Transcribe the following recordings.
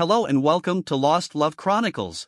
Hello and welcome to Lost Love Chronicles.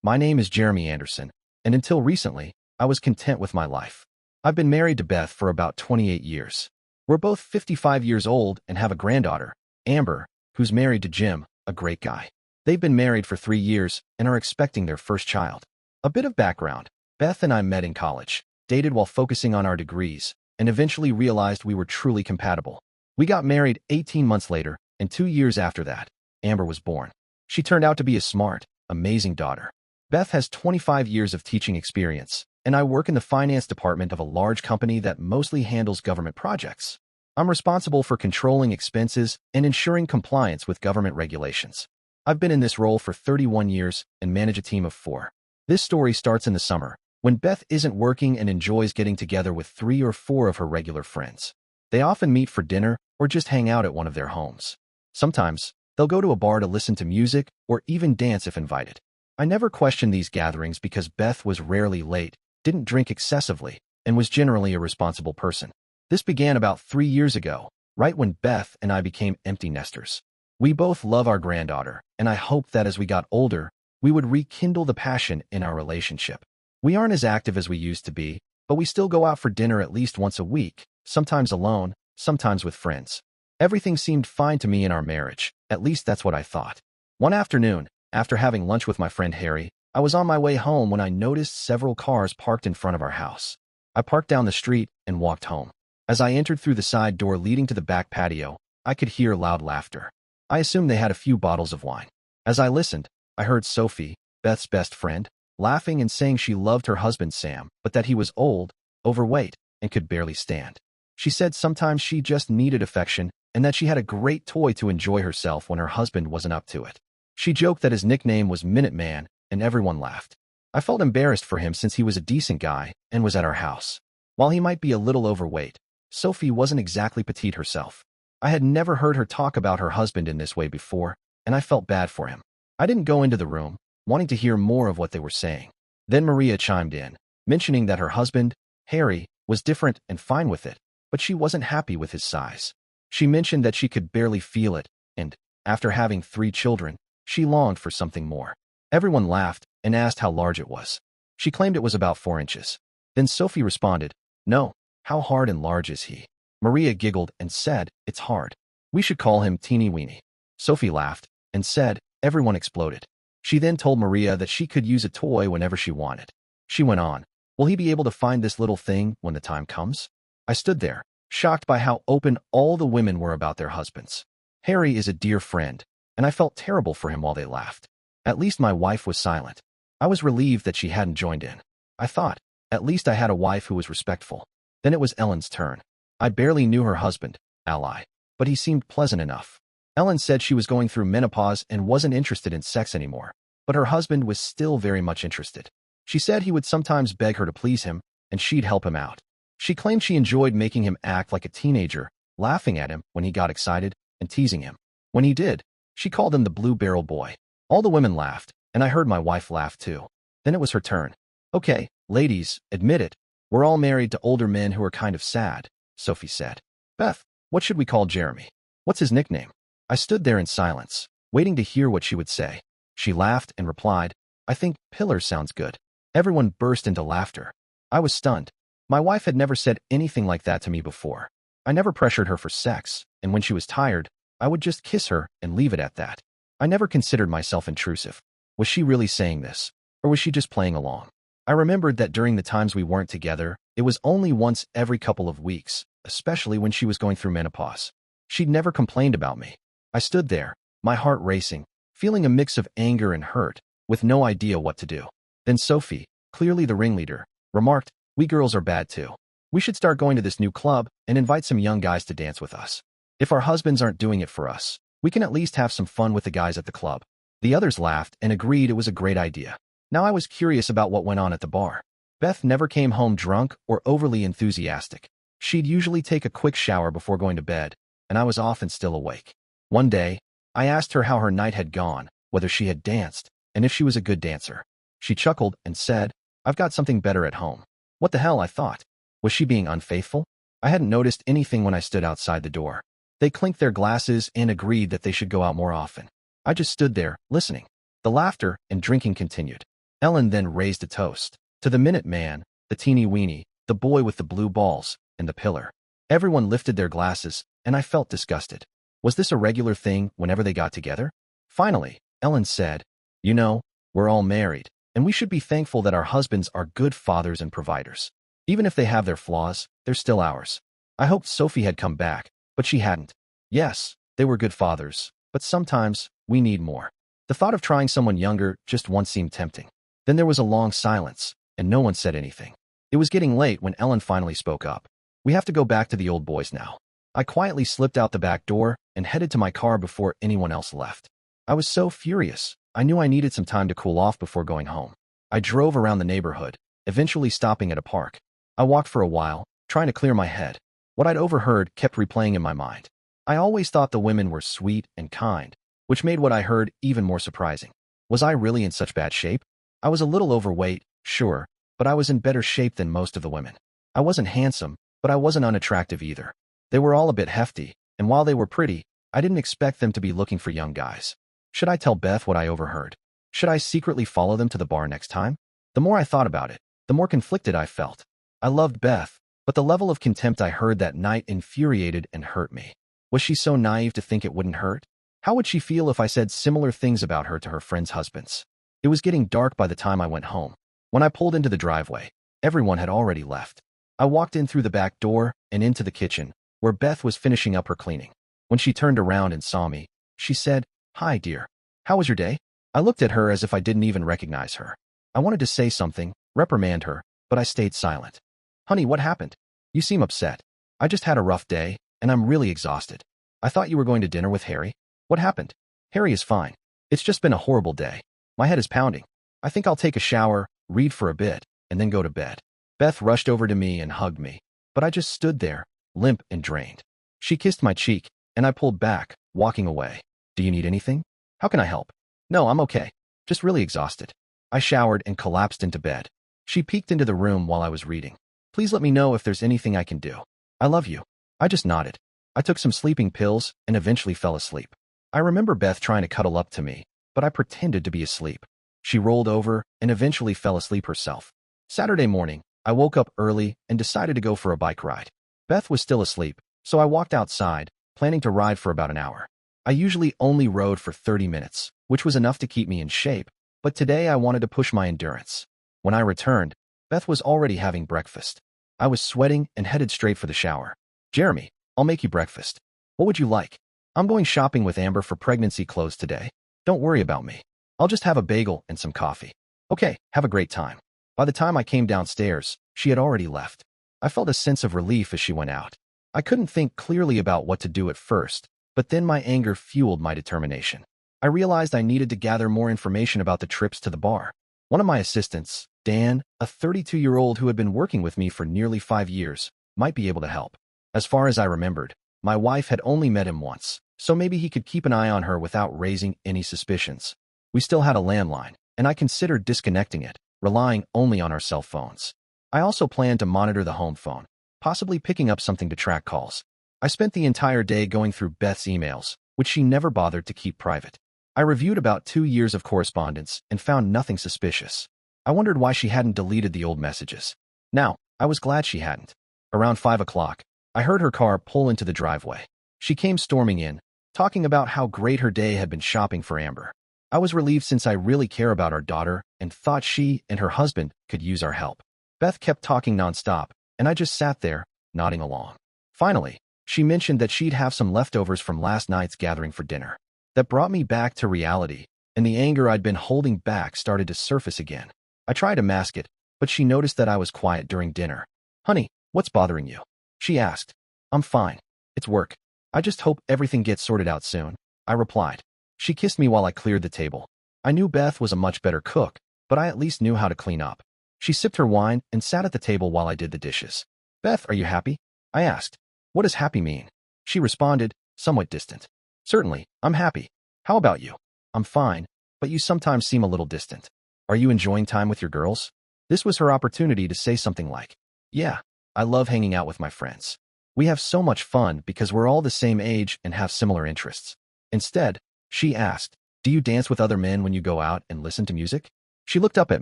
My name is Jeremy Anderson, and until recently, I was content with my life. I've been married to Beth for about 28 years. We're both 55 years old and have a granddaughter, Amber, who's married to Jim, a great guy. They've been married for 3 years and are expecting their first child. A bit of background. Beth and I met in college, dated while focusing on our degrees, and eventually realized we were truly compatible. We got married 18 months later, and 2 years after that, Amber was born. She turned out to be a smart, amazing daughter. Beth has 25 years of teaching experience, and I work in the finance department of a large company that mostly handles government projects. I'm responsible for controlling expenses and ensuring compliance with government regulations. I've been in this role for 31 years and manage a team of 4. This story starts in the summer, when Beth isn't working and enjoys getting together with 3 or 4 of her regular friends. They often meet for dinner or just hang out at one of their homes. Sometimes, they'll go to a bar to listen to music or even dance if invited. I never questioned these gatherings because Beth was rarely late, didn't drink excessively, and was generally a responsible person. This began about 3 years ago, right when Beth and I became empty nesters. We both love our granddaughter, and I hoped that as we got older, we would rekindle the passion in our relationship. We aren't as active as we used to be, but we still go out for dinner at least once a week, sometimes alone, sometimes with friends. Everything seemed fine to me in our marriage, at least that's what I thought. One afternoon, after having lunch with my friend Harry, I was on my way home when I noticed several cars parked in front of our house. I parked down the street and walked home. As I entered through the side door leading to the back patio, I could hear loud laughter. I assumed they had a few bottles of wine. As I listened, I heard Sophie, Beth's best friend, laughing and saying she loved her husband Sam, but that he was old, overweight, and could barely stand. She said sometimes she just needed affection and that she had a great toy to enjoy herself when her husband wasn't up to it. She joked that his nickname was Minuteman, and everyone laughed. I felt embarrassed for him since he was a decent guy and was at our house. While he might be a little overweight, Sophie wasn't exactly petite herself. I had never heard her talk about her husband in this way before, and I felt bad for him. I didn't go into the room, wanting to hear more of what they were saying. Then Maria chimed in, mentioning that her husband, Harry, was different and fine with it, but she wasn't happy with his size. She mentioned that she could barely feel it, and, after having 3 children, she longed for something more. Everyone laughed and asked how large it was. She claimed it was about 4 inches. Then Sophie responded, "No, how hard and large is he?" Maria giggled and said, "It's hard. We should call him Teeny Weeny." Sophie laughed and said, everyone exploded. She then told Maria that she could use a toy whenever she wanted. She went on, "Will he be able to find this little thing when the time comes?" I stood there, shocked by how open all the women were about their husbands. Harry is a dear friend, and I felt terrible for him while they laughed. At least my wife was silent. I was relieved that she hadn't joined in. I thought, at least I had a wife who was respectful. Then it was Ellen's turn. I barely knew her husband, Ally, but he seemed pleasant enough. Ellen said she was going through menopause and wasn't interested in sex anymore, but her husband was still very much interested. She said he would sometimes beg her to please him, and she'd help him out. She claimed she enjoyed making him act like a teenager, laughing at him when he got excited, and teasing him. When he did, she called him the Blue Barrel Boy. All the women laughed, and I heard my wife laugh too. Then it was her turn. "Okay, ladies, admit it. We're all married to older men who are kind of sad," Sophie said. "Beth, what should we call Jeremy? What's his nickname?" I stood there in silence, waiting to hear what she would say. She laughed and replied, "I think Pillar sounds good." Everyone burst into laughter. I was stunned. My wife had never said anything like that to me before. I never pressured her for sex, and when she was tired, I would just kiss her and leave it at that. I never considered myself intrusive. Was she really saying this, or was she just playing along? I remembered that during the times we weren't together, it was only once every couple of weeks, especially when she was going through menopause. She'd never complained about me. I stood there, my heart racing, feeling a mix of anger and hurt, with no idea what to do. Then Sophie, clearly the ringleader, remarked, "We girls are bad too. We should start going to this new club and invite some young guys to dance with us. If our husbands aren't doing it for us, we can at least have some fun with the guys at the club." The others laughed and agreed it was a great idea. Now I was curious about what went on at the bar. Beth never came home drunk or overly enthusiastic. She'd usually take a quick shower before going to bed, and I was often still awake. One day, I asked her how her night had gone, whether she had danced, and if she was a good dancer. She chuckled and said, "I've got something better at home." What the hell, I thought. Was she being unfaithful? I hadn't noticed anything when I stood outside the door. They clinked their glasses and agreed that they should go out more often. I just stood there, listening. The laughter and drinking continued. Ellen then raised a toast to the Minute Man, the teeny weeny, the boy with the blue balls, and the pillar. Everyone lifted their glasses, and I felt disgusted. Was this a regular thing whenever they got together? Finally, Ellen said, "You know, we're all married, and we should be thankful that our husbands are good fathers and providers. Even if they have their flaws, they're still ours." I hoped Sophie had come back, but she hadn't. Yes, they were good fathers, but sometimes we need more. The thought of trying someone younger just once seemed tempting. Then there was a long silence, and no one said anything. It was getting late when Ellen finally spoke up. "We have to go back to the old boys now." I quietly slipped out the back door and headed to my car before anyone else left. I was so furious. I knew I needed some time to cool off before going home. I drove around the neighborhood, eventually stopping at a park. I walked for a while, trying to clear my head. What I'd overheard kept replaying in my mind. I always thought the women were sweet and kind, which made what I heard even more surprising. Was I really in such bad shape? I was a little overweight, sure, but I was in better shape than most of the women. I wasn't handsome, but I wasn't unattractive either. They were all a bit hefty, and while they were pretty, I didn't expect them to be looking for young guys. Should I tell Beth what I overheard? Should I secretly follow them to the bar next time? The more I thought about it, the more conflicted I felt. I loved Beth, but the level of contempt I heard that night infuriated and hurt me. Was she so naive to think it wouldn't hurt? How would she feel if I said similar things about her to her friends' husbands? It was getting dark by the time I went home. When I pulled into the driveway, everyone had already left. I walked in through the back door and into the kitchen, where Beth was finishing up her cleaning. When she turned around and saw me, she said, "Hi, dear. How was your day?" I looked at her as if I didn't even recognize her. I wanted to say something, reprimand her, but I stayed silent. "Honey, what happened? You seem upset." "I just had a rough day, and I'm really exhausted." "I thought you were going to dinner with Harry. What happened?" "Harry is fine. It's just been a horrible day. My head is pounding. I think I'll take a shower, read for a bit, and then go to bed." Beth rushed over to me and hugged me, but I just stood there, limp and drained. She kissed my cheek, and I pulled back, walking away. "Do you need anything? How can I help?" "No, I'm okay. Just really exhausted." I showered and collapsed into bed. She peeked into the room while I was reading. "Please let me know if there's anything I can do. I love you." I just nodded. I took some sleeping pills and eventually fell asleep. I remember Beth trying to cuddle up to me, but I pretended to be asleep. She rolled over and eventually fell asleep herself. Saturday morning, I woke up early and decided to go for a bike ride. Beth was still asleep, so I walked outside, planning to ride for about an hour. I usually only rode for 30 minutes, which was enough to keep me in shape, but today I wanted to push my endurance. When I returned, Beth was already having breakfast. I was sweating and headed straight for the shower. "Jeremy, I'll make you breakfast. What would you like?" "I'm going shopping with Amber for pregnancy clothes today. Don't worry about me. I'll just have a bagel and some coffee." "Okay, have a great time." By the time I came downstairs, she had already left. I felt a sense of relief as she went out. I couldn't think clearly about what to do at first, but then my anger fueled my determination. I realized I needed to gather more information about the trips to the bar. One of my assistants, Dan, a 32-year-old who had been working with me for nearly 5 years, might be able to help. As far as I remembered, my wife had only met him once, so maybe he could keep an eye on her without raising any suspicions. We still had a landline, and I considered disconnecting it, relying only on our cell phones. I also planned to monitor the home phone, possibly picking up something to track calls. I spent the entire day going through Beth's emails, which she never bothered to keep private. I reviewed about 2 years of correspondence and found nothing suspicious. I wondered why she hadn't deleted the old messages. Now, I was glad she hadn't. Around 5 o'clock, I heard her car pull into the driveway. She came storming in, talking about how great her day had been shopping for Amber. I was relieved since I really care about our daughter and thought she and her husband could use our help. Beth kept talking nonstop, and I just sat there, nodding along. Finally, she mentioned that she'd have some leftovers from last night's gathering for dinner. That brought me back to reality, and the anger I'd been holding back started to surface again. I tried to mask it, but she noticed that I was quiet during dinner. "Honey, what's bothering you?" she asked. "I'm fine. It's work. I just hope everything gets sorted out soon," I replied. She kissed me while I cleared the table. I knew Beth was a much better cook, but I at least knew how to clean up. She sipped her wine and sat at the table while I did the dishes. "Beth, are you happy?" I asked. "What does happy mean?" She responded, somewhat distant. "Certainly, I'm happy. How about you?" "I'm fine, but you sometimes seem a little distant. Are you enjoying time with your girls?" This was her opportunity to say something like, "Yeah, I love hanging out with my friends. We have so much fun because we're all the same age and have similar interests." Instead, she asked, Do you dance with other men when you go out and listen to music? She looked up at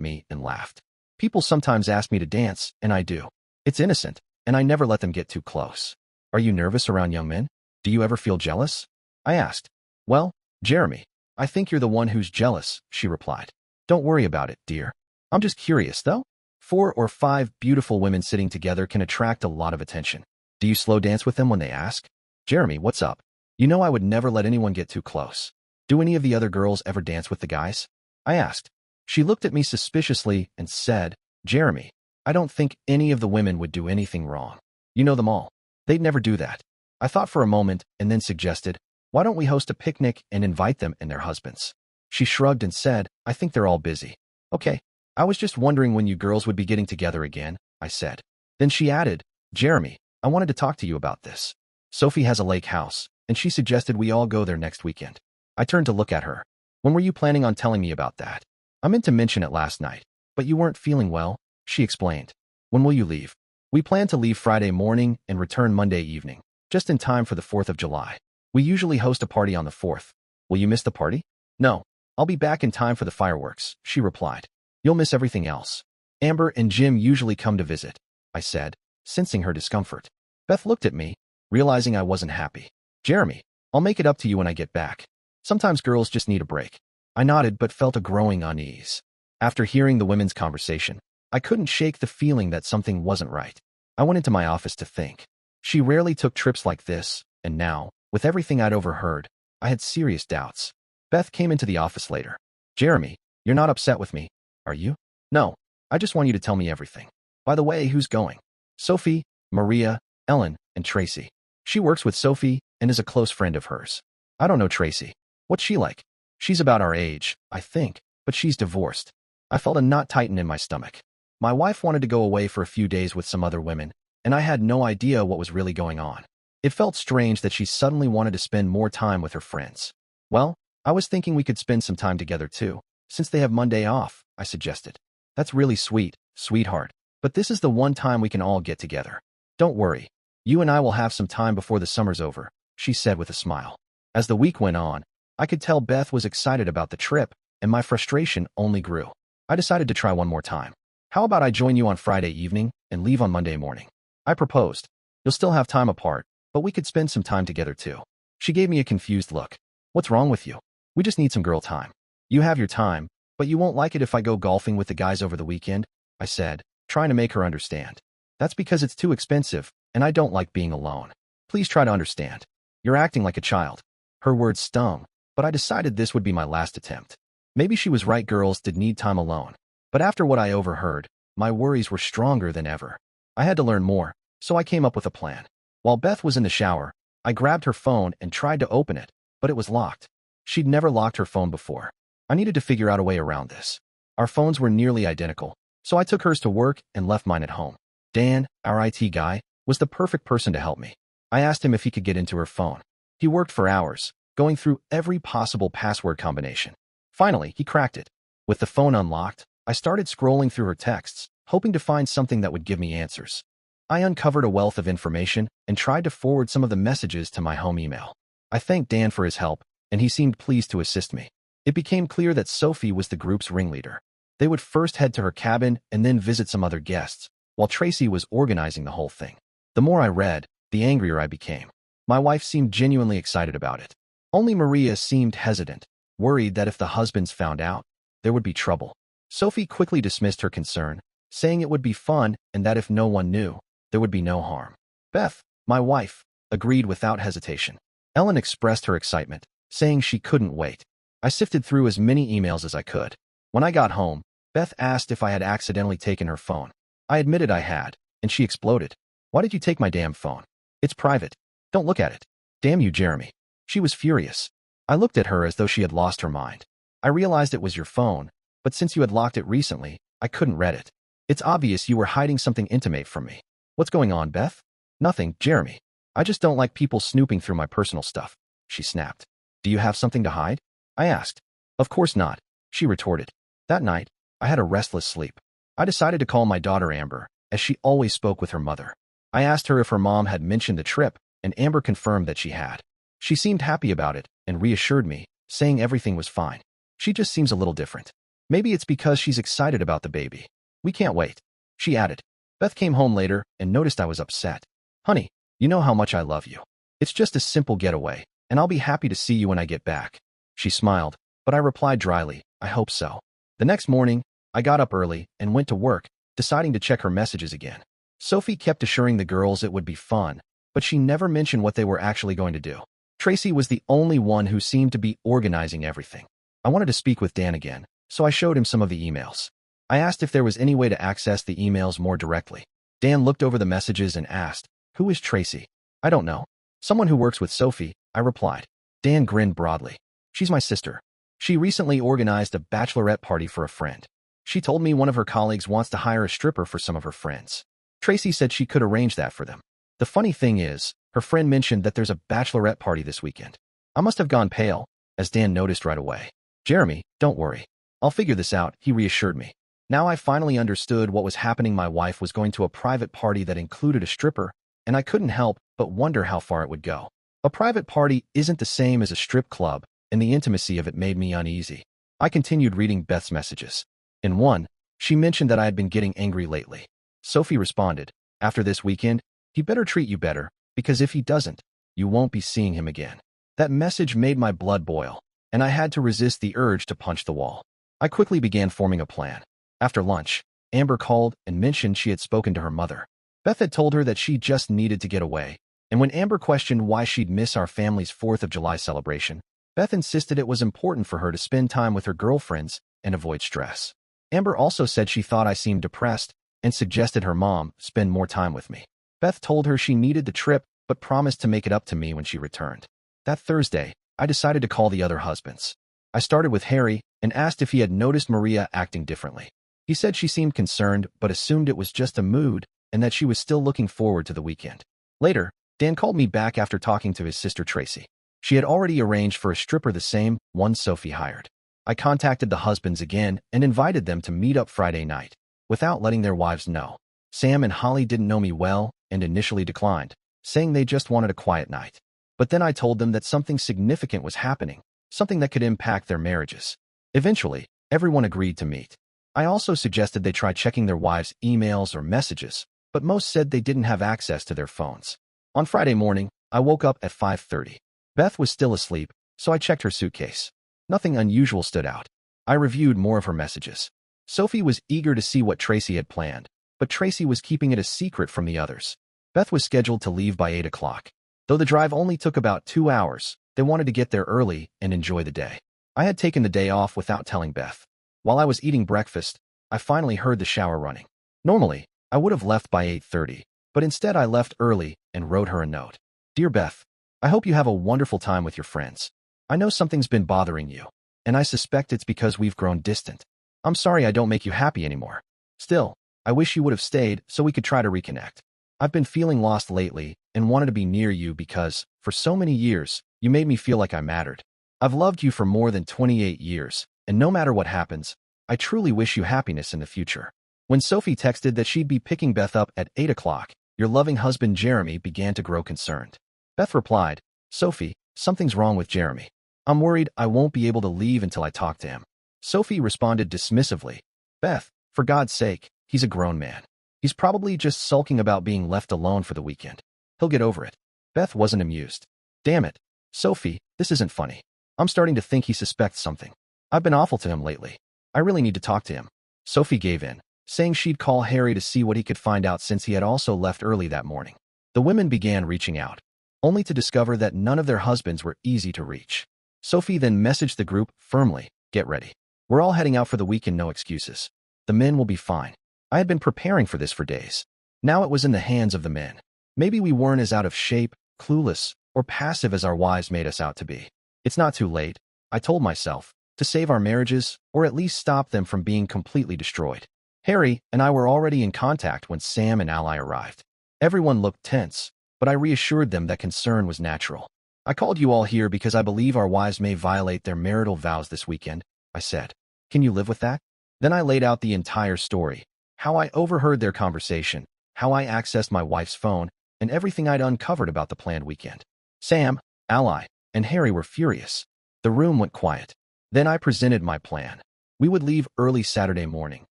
me and laughed. People sometimes ask me to dance, and I do. It's innocent, and I never let them get too close. Are you nervous around young men? Do you ever feel jealous? I asked. Well, Jeremy, I think you're the one who's jealous, she replied. Don't worry about it, dear. I'm just curious, though. 4 or 5 beautiful women sitting together can attract a lot of attention. Do you slow dance with them when they ask? Jeremy, what's up? You know I would never let anyone get too close. Do any of the other girls ever dance with the guys? I asked. She looked at me suspiciously and said, Jeremy, I don't think any of the women would do anything wrong. You know them all. They'd never do that. I thought for a moment and then suggested, why don't we host a picnic and invite them and their husbands? She shrugged and said, I think they're all busy. Okay. I was just wondering when you girls would be getting together again, I said. Then she added, Jeremy, I wanted to talk to you about this. Sophie has a lake house, and she suggested we all go there next weekend. I turned to look at her. When were you planning on telling me about that? I meant to mention it last night, but you weren't feeling well, she explained. When will you leave? We plan to leave Friday morning and return Monday evening, just in time for the 4th of July. We usually host a party on the 4th. Will you miss the party? No, I'll be back in time for the fireworks, she replied. You'll miss everything else. Amber and Jim usually come to visit, I said, sensing her discomfort. Beth looked at me, realizing I wasn't happy. Jeremy, I'll make it up to you when I get back. Sometimes girls just need a break. I nodded but felt a growing unease. After hearing the women's conversation, I couldn't shake the feeling that something wasn't right. I went into my office to think. She rarely took trips like this, and now, with everything I'd overheard, I had serious doubts. Beth came into the office later. Jeremy, you're not upset with me, are you? No, I just want you to tell me everything. By the way, who's going? Sophie, Maria, Ellen, and Tracy. She works with Sophie and is a close friend of hers. I don't know Tracy. What's she like? She's about our age, I think, but she's divorced. I felt a knot tighten in my stomach. My wife wanted to go away for a few days with some other women, and I had no idea what was really going on. It felt strange that she suddenly wanted to spend more time with her friends. Well, I was thinking we could spend some time together too, since they have Monday off, I suggested. That's really sweet, sweetheart, but this is the one time we can all get together. Don't worry. You and I will have some time before the summer's over, she said with a smile. As the week went on, I could tell Beth was excited about the trip, and my frustration only grew. I decided to try one more time. How about I join you on Friday evening and leave on Monday morning? I proposed. You'll still have time apart, but we could spend some time together too. She gave me a confused look. What's wrong with you? We just need some girl time. You have your time, but you won't like it if I go golfing with the guys over the weekend, I said, trying to make her understand. That's because it's too expensive, and I don't like being alone. Please try to understand. You're acting like a child. Her words stung, but I decided this would be my last attempt. Maybe she was right, girls did need time alone. But after what I overheard, my worries were stronger than ever. I had to learn more, so I came up with a plan. While Beth was in the shower, I grabbed her phone and tried to open it, but it was locked. She'd never locked her phone before. I needed to figure out a way around this. Our phones were nearly identical, so I took hers to work and left mine at home. Dan, our IT guy, was the perfect person to help me. I asked him if he could get into her phone. He worked for hours, going through every possible password combination. Finally, he cracked it. With the phone unlocked, I started scrolling through her texts, hoping to find something that would give me answers. I uncovered a wealth of information and tried to forward some of the messages to my home email. I thanked Dan for his help, and he seemed pleased to assist me. It became clear that Sophie was the group's ringleader. They would first head to her cabin and then visit some other guests, while Tracy was organizing the whole thing. The more I read, the angrier I became. My wife seemed genuinely excited about it. Only Maria seemed hesitant, worried that if the husbands found out, there would be trouble. Sophie quickly dismissed her concern, saying it would be fun and that if no one knew, there would be no harm. Beth, my wife, agreed without hesitation. Ellen expressed her excitement, saying she couldn't wait. I sifted through as many emails as I could. When I got home, Beth asked if I had accidentally taken her phone. I admitted I had, and she exploded. Why did you take my damn phone? It's private. Don't look at it. Damn you, Jeremy. She was furious. I looked at her as though she had lost her mind. I realized it was your phone, but since you had locked it recently, I couldn't read it. It's obvious you were hiding something intimate from me. What's going on, Beth? Nothing, Jeremy. I just don't like people snooping through my personal stuff, she snapped. Do you have something to hide? I asked. Of course not, she retorted. That night, I had a restless sleep. I decided to call my daughter Amber, as she always spoke with her mother. I asked her if her mom had mentioned the trip, and Amber confirmed that she had. She seemed happy about it and reassured me, saying everything was fine. She just seems a little different. Maybe it's because she's excited about the baby. We can't wait. She added. Beth came home later and noticed I was upset. Honey, you know how much I love you. It's just a simple getaway, and I'll be happy to see you when I get back. She smiled, but I replied dryly, I hope so. The next morning, I got up early and went to work, deciding to check her messages again. Sophie kept assuring the girls it would be fun, but she never mentioned what they were actually going to do. Tracy was the only one who seemed to be organizing everything. I wanted to speak with Dan again, so I showed him some of the emails. I asked if there was any way to access the emails more directly. Dan looked over the messages and asked, Who is Tracy? I don't know. Someone who works with Sophie, I replied. Dan grinned broadly. She's my sister. She recently organized a bachelorette party for a friend. She told me one of her colleagues wants to hire a stripper for some of her friends. Tracy said she could arrange that for them. The funny thing is, her friend mentioned that there's a bachelorette party this weekend. I must have gone pale, as Dan noticed right away. Jeremy, don't worry. I'll figure this out, he reassured me. Now I finally understood what was happening. My wife was going to a private party that included a stripper, and I couldn't help but wonder how far it would go. A private party isn't the same as a strip club, and the intimacy of it made me uneasy. I continued reading Beth's messages. In one, she mentioned that I had been getting angry lately. Sophie responded, After this weekend, he better treat you better, because if he doesn't, you won't be seeing him again. That message made my blood boil, and I had to resist the urge to punch the wall. I quickly began forming a plan. After lunch, Amber called and mentioned she had spoken to her mother. Beth had told her that she just needed to get away, and when Amber questioned why she'd miss our family's 4th of July celebration, Beth insisted it was important for her to spend time with her girlfriends and avoid stress. Amber also said she thought I seemed depressed and suggested her mom spend more time with me. Beth told her she needed the trip but promised to make it up to me when she returned. That Thursday, I decided to call the other husbands. I started with Harry and asked if he had noticed Maria acting differently. He said she seemed concerned but assumed it was just a mood and that she was still looking forward to the weekend. Later, Dan called me back after talking to his sister Tracy. She had already arranged for a stripper, the same one Sophie hired. I contacted the husbands again and invited them to meet up Friday night, without letting their wives know. Sam and Holly didn't know me well and initially declined, saying they just wanted a quiet night. But then I told them that something significant was happening, something that could impact their marriages. Eventually, everyone agreed to meet. I also suggested they try checking their wives' emails or messages, but most said they didn't have access to their phones. On Friday morning, I woke up at 5:30. Beth was still asleep, so I checked her suitcase. Nothing unusual stood out. I reviewed more of her messages. Sophie was eager to see what Tracy had planned, but Tracy was keeping it a secret from the others. Beth was scheduled to leave by 8 o'clock. Though the drive only took about 2 hours, they wanted to get there early and enjoy the day. I had taken the day off without telling Beth. While I was eating breakfast, I finally heard the shower running. Normally, I would have left by 8:30, but instead I left early and wrote her a note. Dear Beth, I hope you have a wonderful time with your friends. I know something's been bothering you, and I suspect it's because we've grown distant. I'm sorry I don't make you happy anymore. Still, I wish you would have stayed so we could try to reconnect. I've been feeling lost lately and wanted to be near you because, for so many years, you made me feel like I mattered. I've loved you for more than 28 years, and no matter what happens, I truly wish you happiness in the future. When Sophie texted that she'd be picking Beth up at 8 o'clock, your loving husband Jeremy began to grow concerned. Beth replied, Sophie, something's wrong with Jeremy. I'm worried I won't be able to leave until I talk to him. Sophie responded dismissively, Beth, for God's sake, he's a grown man. He's probably just sulking about being left alone for the weekend. He'll get over it. Beth wasn't amused. Damn it. Sophie, this isn't funny. I'm starting to think he suspects something. I've been awful to him lately. I really need to talk to him. Sophie gave in, saying she'd call Harry to see what he could find out since he had also left early that morning. The women began reaching out, only to discover that none of their husbands were easy to reach. Sophie then messaged the group firmly, get ready. We're all heading out for the weekend, no excuses. The men will be fine. I had been preparing for this for days. Now it was in the hands of the men. Maybe we weren't as out of shape, clueless, or passive as our wives made us out to be. It's not too late, I told myself, to save our marriages, or at least stop them from being completely destroyed. Harry and I were already in contact when Sam and Ally arrived. Everyone looked tense, but I reassured them that concern was natural. I called you all here because I believe our wives may violate their marital vows this weekend, I said. Can you live with that? Then I laid out the entire story, how I overheard their conversation, how I accessed my wife's phone, and everything I'd uncovered about the planned weekend. Sam, Ally, and Harry were furious. The room went quiet. Then I presented my plan. We would leave early Saturday morning,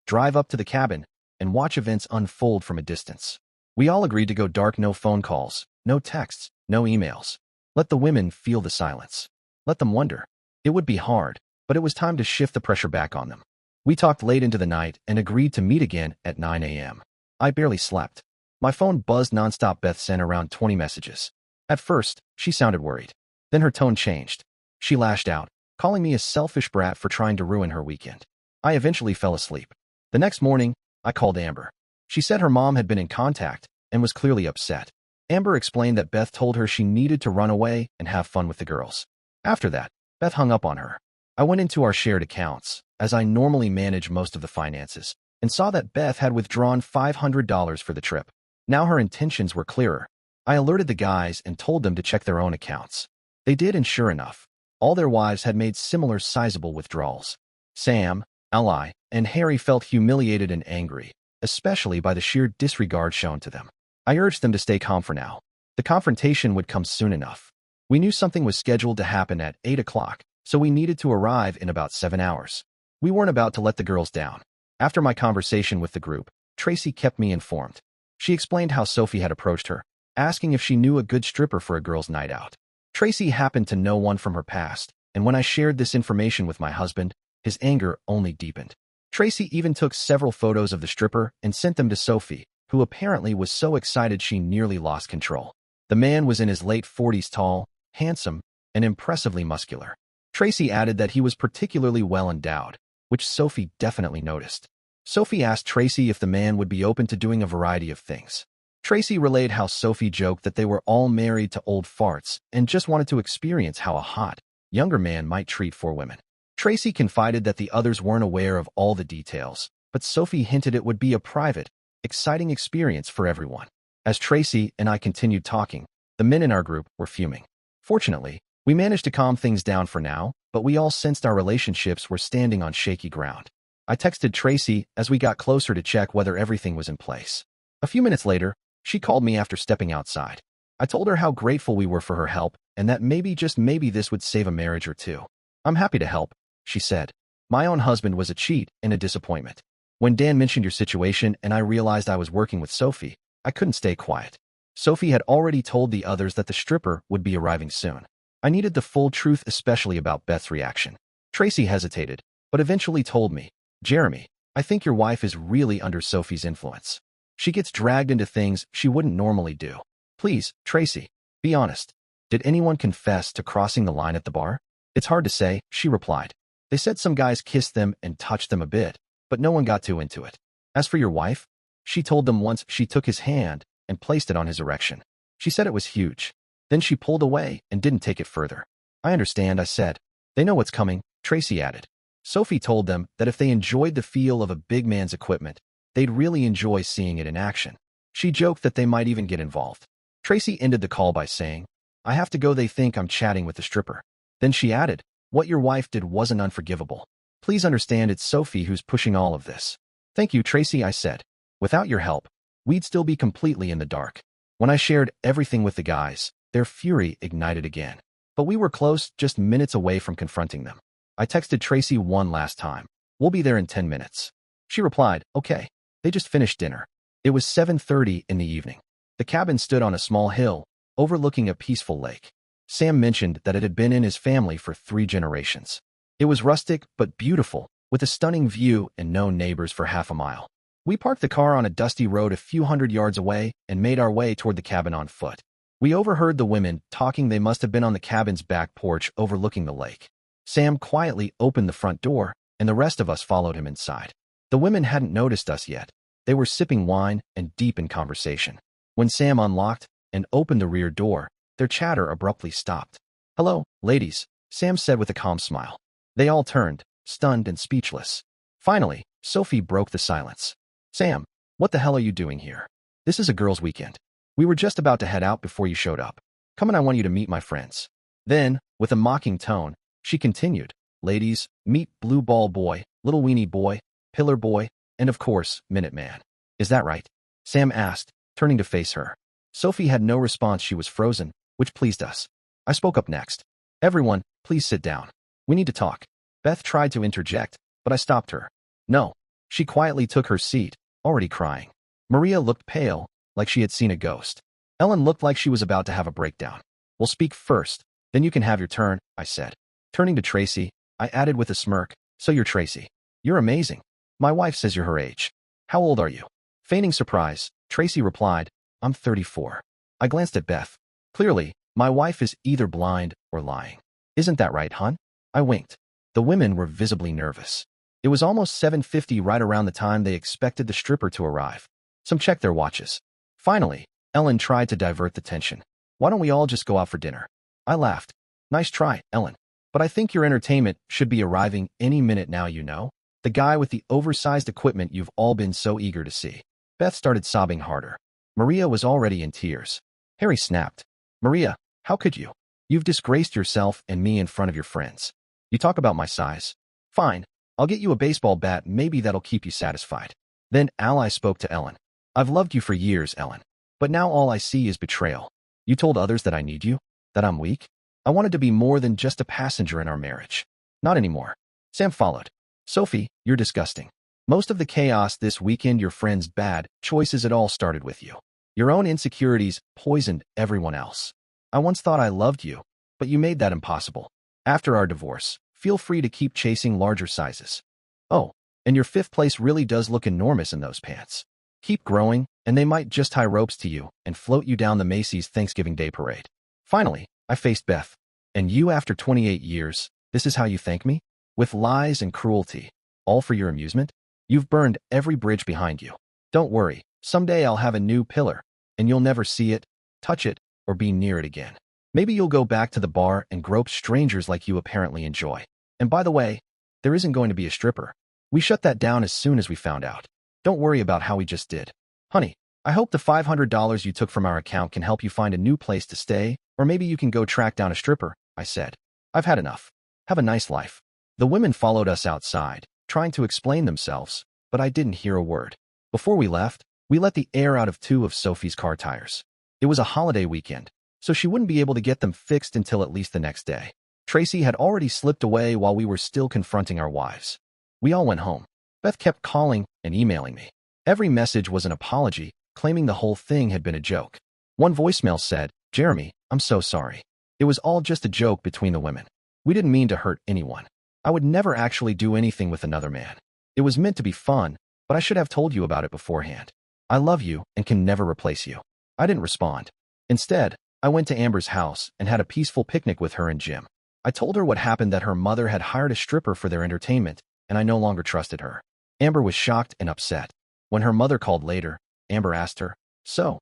drive up to the cabin, and watch events unfold from a distance. We all agreed to go dark, no phone calls, no texts, no emails. Let the women feel the silence. Let them wonder. It would be hard, but it was time to shift the pressure back on them. We talked late into the night and agreed to meet again at 9 a.m. I barely slept. My phone buzzed nonstop. Beth sent around 20 messages. At first, she sounded worried. Then her tone changed. She lashed out, calling me a selfish brat for trying to ruin her weekend. I eventually fell asleep. The next morning, I called Amber. She said her mom had been in contact and was clearly upset. Amber explained that Beth told her she needed to run away and have fun with the girls. After that, Beth hung up on her. I went into our shared accounts, as I normally manage most of the finances, and saw that Beth had withdrawn $500 for the trip. Now her intentions were clearer. I alerted the guys and told them to check their own accounts. They did, and sure enough, all their wives had made similar sizable withdrawals. Sam, Ally, and Harry felt humiliated and angry, especially by the sheer disregard shown to them. I urged them to stay calm for now. The confrontation would come soon enough. We knew something was scheduled to happen at 8 o'clock, so we needed to arrive in about 7 hours. We weren't about to let the girls down. After my conversation with the group, Tracy kept me informed. She explained how Sophie had approached her, asking if she knew a good stripper for a girls' night out. Tracy happened to know one from her past, and when I shared this information with my husband, his anger only deepened. Tracy even took several photos of the stripper and sent them to Sophie, who apparently was so excited she nearly lost control. The man was in his late 40s, tall, handsome, and impressively muscular. Tracy added that he was particularly well endowed, which Sophie definitely noticed. Sophie asked Tracy if the man would be open to doing a variety of things. Tracy relayed how Sophie joked that they were all married to old farts and just wanted to experience how a hot, younger man might treat 4 women. Tracy confided that the others weren't aware of all the details, but Sophie hinted it would be a private, exciting experience for everyone. As Tracy and I continued talking, the men in our group were fuming. Fortunately, we managed to calm things down for now, but we all sensed our relationships were standing on shaky ground. I texted Tracy as we got closer to check whether everything was in place. A few minutes later, she called me after stepping outside. I told her how grateful we were for her help and that maybe, just maybe, this would save a marriage or two. "I'm happy to help," she said. "My own husband was a cheat and a disappointment. When Dan mentioned your situation and I realized I was working with Sophie, I couldn't stay quiet. Sophie had already told the others that the stripper would be arriving soon. I needed the full truth, especially about Beth's reaction." Tracy hesitated, but eventually told me, "Jeremy, I think your wife is really under Sophie's influence. She gets dragged into things she wouldn't normally do. Please, Tracy, be honest. Did anyone confess to crossing the line at the bar?" "It's hard to say," she replied. "They said some guys kissed them and touched them a bit, but no one got too into it. As for your wife, she told them once she took his hand and placed it on his erection. She said it was huge. Then she pulled away and didn't take it further." "I understand," I said. "They know what's coming," Tracy added. "Sophie told them that if they enjoyed the feel of a big man's equipment, they'd really enjoy seeing it in action. She joked that they might even get involved." Tracy ended the call by saying, "I have to go. They think I'm chatting with the stripper." Then she added, "What your wife did wasn't unforgivable. Please understand it's Sophie who's pushing all of this." "Thank you, Tracy," I said. "Without your help, we'd still be completely in the dark." When I shared everything with the guys, their fury ignited again. But we were close, just minutes away from confronting them. I texted Tracy one last time. "We'll be there in 10 minutes. She replied, "Okay." They just finished dinner. It was 7:30 in the evening. The cabin stood on a small hill, overlooking a peaceful lake. Sam mentioned that it had been in his family for 3 generations. It was rustic but beautiful, with a stunning view and no neighbors for half a mile. We parked the car on a dusty road a few hundred yards away and made our way toward the cabin on foot. We overheard the women talking. They must have been on the cabin's back porch overlooking the lake. Sam quietly opened the front door, and the rest of us followed him inside. The women hadn't noticed us yet. They were sipping wine and deep in conversation. When Sam unlocked and opened the rear door, their chatter abruptly stopped. "Hello, ladies," Sam said with a calm smile. They all turned, stunned and speechless. Finally, Sophie broke the silence. "Sam, what the hell are you doing here? This is a girls' weekend. We were just about to head out before you showed up. Come and I want you to meet my friends." Then, with a mocking tone, she continued, "Ladies, meet Blue Ball Boy, Little Weenie Boy, Pillar Boy, and of course, Minute Man." "Is that right?" Sam asked, turning to face her. Sophie had no response. She was frozen, which pleased us. I spoke up next. Everyone, please sit down. We need to talk. Beth tried to interject, but I stopped her. No. She quietly took her seat, already crying. Maria looked pale, like she had seen a ghost. Ellen looked like she was about to have a breakdown. We'll speak first, then you can have your turn, I said. Turning to Tracy, I added with a smirk, so you're Tracy. You're amazing. My wife says you're her age. How old are you? Feigning surprise, Tracy replied, I'm 34. I glanced at Beth. Clearly, my wife is either blind or lying. Isn't that right, hon? I winked. The women were visibly nervous. It was almost 7:50, right around the time they expected the stripper to arrive. Some checked their watches. Finally, Ellen tried to divert the tension. Why don't we all just go out for dinner? I laughed. Nice try, Ellen. But I think your entertainment should be arriving any minute now, you know? The guy with the oversized equipment you've all been so eager to see. Beth started sobbing harder. Maria was already in tears. Harry snapped. Maria, how could you? You've disgraced yourself and me in front of your friends. You talk about my size. Fine, I'll get you a baseball bat, maybe that'll keep you satisfied. Then Ally spoke to Ellen. I've loved you for years, Ellen. But now all I see is betrayal. You told others that I need you, that I'm weak. I wanted to be more than just a passenger in our marriage. Not anymore. Sam followed. Sophie, you're disgusting. Most of the chaos this weekend, your friends' bad choices, it all started with you. Your own insecurities poisoned everyone else. I once thought I loved you, but you made that impossible. After our divorce, feel free to keep chasing larger sizes. Oh, and your 5th place really does look enormous in those pants. Keep growing, and they might just tie ropes to you and float you down the Macy's Thanksgiving Day parade. Finally, I faced Beth. And you, after 28 years, this is how you thank me? With lies and cruelty, all for your amusement? You've burned every bridge behind you. Don't worry, someday I'll have a new pillar, and you'll never see it, touch it, or be near it again. Maybe you'll go back to the bar and grope strangers like you apparently enjoy. And by the way, there isn't going to be a stripper. We shut that down as soon as we found out. Don't worry about how we just did. Honey, I hope the $500 you took from our account can help you find a new place to stay, or maybe you can go track down a stripper, I said. I've had enough. Have a nice life. The women followed us outside, trying to explain themselves, but I didn't hear a word. Before we left, we let the air out of 2 of Sophie's car tires. It was a holiday weekend, so she wouldn't be able to get them fixed until at least the next day. Tracy had already slipped away while we were still confronting our wives. We all went home. Beth kept calling and emailing me. Every message was an apology, claiming the whole thing had been a joke. One voicemail said, Jeremy, I'm so sorry. It was all just a joke between the women. We didn't mean to hurt anyone. I would never actually do anything with another man. It was meant to be fun, but I should have told you about it beforehand. I love you and can never replace you. I didn't respond. Instead, I went to Amber's house and had a peaceful picnic with her and Jim. I told her what happened, that her mother had hired a stripper for their entertainment, and I no longer trusted her. Amber was shocked and upset. When her mother called later, Amber asked her, So,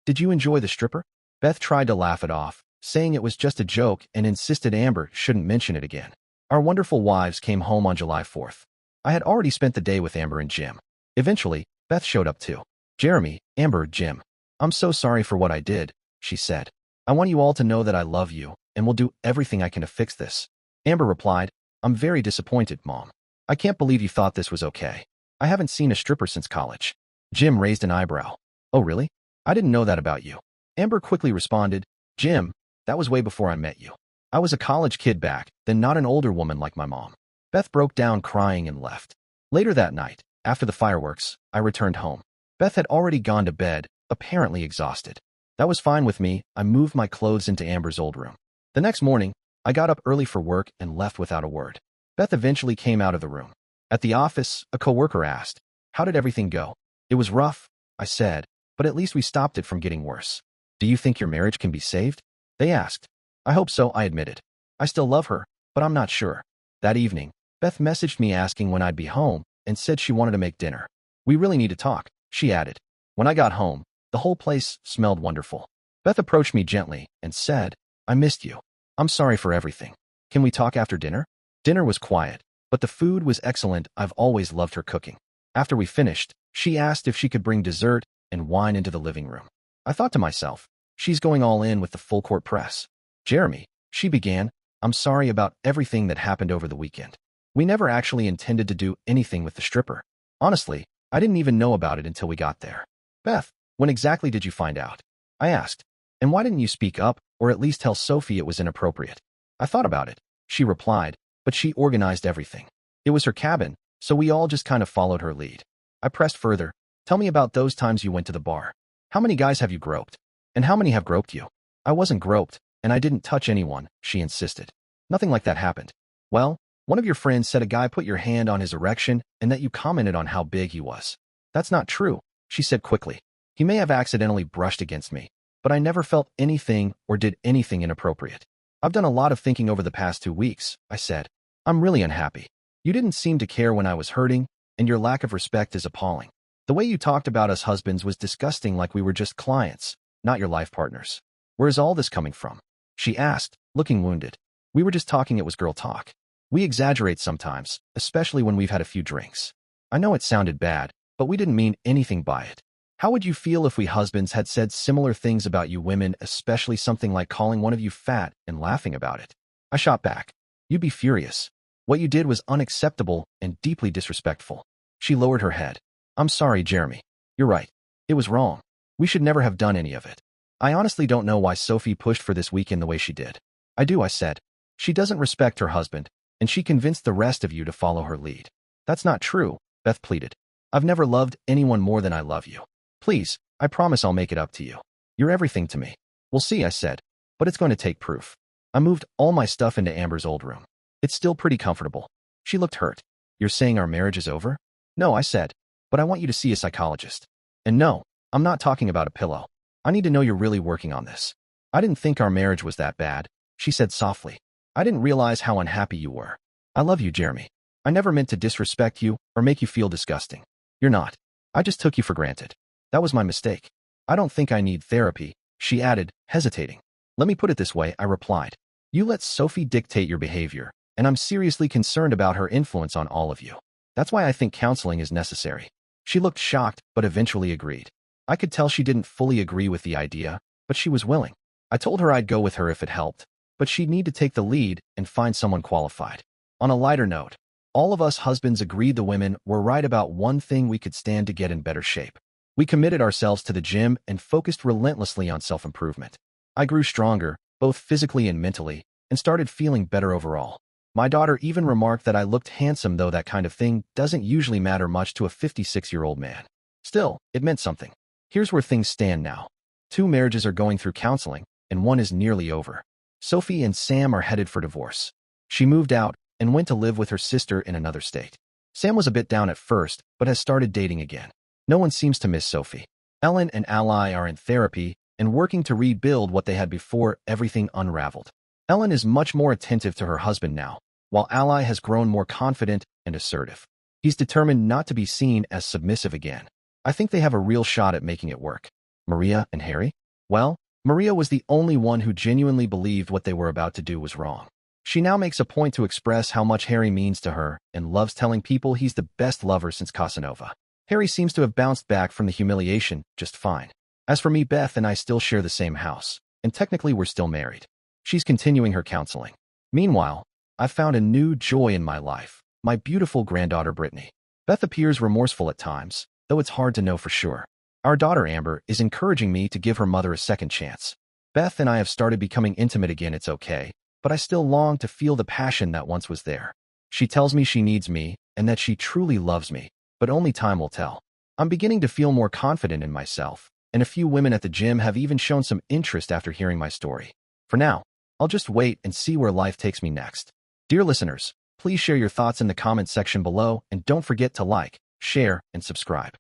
did you enjoy the stripper? Beth tried to laugh it off, saying it was just a joke, and insisted Amber shouldn't mention it again. Our wonderful wives came home on July 4th. I had already spent the day with Amber and Jim. Eventually, Beth showed up too. Jeremy, Amber, Jim. I'm so sorry for what I did, she said. I want you all to know that I love you and will do everything I can to fix this. Amber replied, I'm very disappointed, Mom. I can't believe you thought this was okay. I haven't seen a stripper since college. Jim raised an eyebrow. Oh, really? I didn't know that about you. Amber quickly responded, Jim, that was way before I met you. I was a college kid back then, not an older woman like my mom. Beth broke down crying and left. Later that night, after the fireworks, I returned home. Beth had already gone to bed, apparently exhausted. That was fine with me. I moved my clothes into Amber's old room. The next morning, I got up early for work and left without a word. Beth eventually came out of the room. At the office, a coworker asked, How did everything go? It was rough, I said, but at least we stopped it from getting worse. Do you think your marriage can be saved? They asked. I hope so, I admitted. I still love her, but I'm not sure. That evening, Beth messaged me asking when I'd be home and said she wanted to make dinner. We really need to talk, she added. When I got home, the whole place smelled wonderful. Beth approached me gently and said, I missed you. I'm sorry for everything. Can we talk after dinner? Dinner was quiet, but the food was excellent. I've always loved her cooking. After we finished, she asked if she could bring dessert and wine into the living room. I thought to myself, she's going all in with the full court press. Jeremy, she began, I'm sorry about everything that happened over the weekend. We never actually intended to do anything with the stripper. Honestly, I didn't even know about it until we got there. Beth, when exactly did you find out? I asked. And why didn't you speak up, or at least tell Sophie it was inappropriate? I thought about it, she replied, but she organized everything. It was her cabin, so we all just kind of followed her lead. I pressed further. Tell me about those times you went to the bar. How many guys have you groped? And how many have groped you? I wasn't groped, and I didn't touch anyone, she insisted. Nothing like that happened. Well, one of your friends said a guy put your hand on his erection and that you commented on how big he was. That's not true, she said quickly. He may have accidentally brushed against me, but I never felt anything or did anything inappropriate. I've done a lot of thinking over the past 2 weeks, I said. I'm really unhappy. You didn't seem to care when I was hurting, and your lack of respect is appalling. The way you talked about us husbands was disgusting, like we were just clients, not your life partners. Where is all this coming from? She asked, looking wounded. We were just talking, it was girl talk. We exaggerate sometimes, especially when we've had a few drinks. I know it sounded bad, but we didn't mean anything by it. How would you feel if we husbands had said similar things about you women, especially something like calling one of you fat and laughing about it? I shot back. You'd be furious. What you did was unacceptable and deeply disrespectful. She lowered her head. I'm sorry, Jeremy. You're right. It was wrong. We should never have done any of it. I honestly don't know why Sophie pushed for this weekend the way she did. I do, I said. She doesn't respect her husband, and she convinced the rest of you to follow her lead. That's not true, Beth pleaded. I've never loved anyone more than I love you. Please, I promise I'll make it up to you. You're everything to me. We'll see, I said, but it's going to take proof. I moved all my stuff into Amber's old room. It's still pretty comfortable. She looked hurt. You're saying our marriage is over? No, I said, but I want you to see a psychologist. And no, I'm not talking about a pillow. I need to know you're really working on this. I didn't think our marriage was that bad, she said softly. I didn't realize how unhappy you were. I love you, Jeremy. I never meant to disrespect you or make you feel disgusting. You're not. I just took you for granted. That was my mistake. I don't think I need therapy, she added, hesitating. Let me put it this way, I replied. You let Sophie dictate your behavior, and I'm seriously concerned about her influence on all of you. That's why I think counseling is necessary. She looked shocked, but eventually agreed. I could tell she didn't fully agree with the idea, but she was willing. I told her I'd go with her if it helped, but she'd need to take the lead and find someone qualified. On a lighter note, all of us husbands agreed the women were right about one thing: we could stand to get in better shape. We committed ourselves to the gym and focused relentlessly on self-improvement. I grew stronger, both physically and mentally, and started feeling better overall. My daughter even remarked that I looked handsome, though that kind of thing doesn't usually matter much to a 56-year-old man. Still, it meant something. Here's where things stand now. 2 marriages are going through counseling, and 1 is nearly over. Sophie and Sam are headed for divorce. She moved out and went to live with her sister in another state. Sam was a bit down at first, but has started dating again. No one seems to miss Sophie. Ellen and Ally are in therapy and working to rebuild what they had before everything unraveled. Ellen is much more attentive to her husband now, while Ally has grown more confident and assertive. He's determined not to be seen as submissive again. I think they have a real shot at making it work. Maria and Harry? Well, Maria was the only one who genuinely believed what they were about to do was wrong. She now makes a point to express how much Harry means to her and loves telling people he's the best lover since Casanova. Harry seems to have bounced back from the humiliation just fine. As for me, Beth and I still share the same house, and technically we're still married. She's continuing her counseling. Meanwhile, I've found a new joy in my life, my beautiful granddaughter Brittany. Beth appears remorseful at times, though it's hard to know for sure. Our daughter Amber is encouraging me to give her mother a second chance. Beth and I have started becoming intimate again. It's okay, but I still long to feel the passion that once was there. She tells me she needs me and that she truly loves me, but only time will tell. I'm beginning to feel more confident in myself, and a few women at the gym have even shown some interest after hearing my story. For now, I'll just wait and see where life takes me next. Dear listeners, please share your thoughts in the comment section below and don't forget to like, share, and subscribe.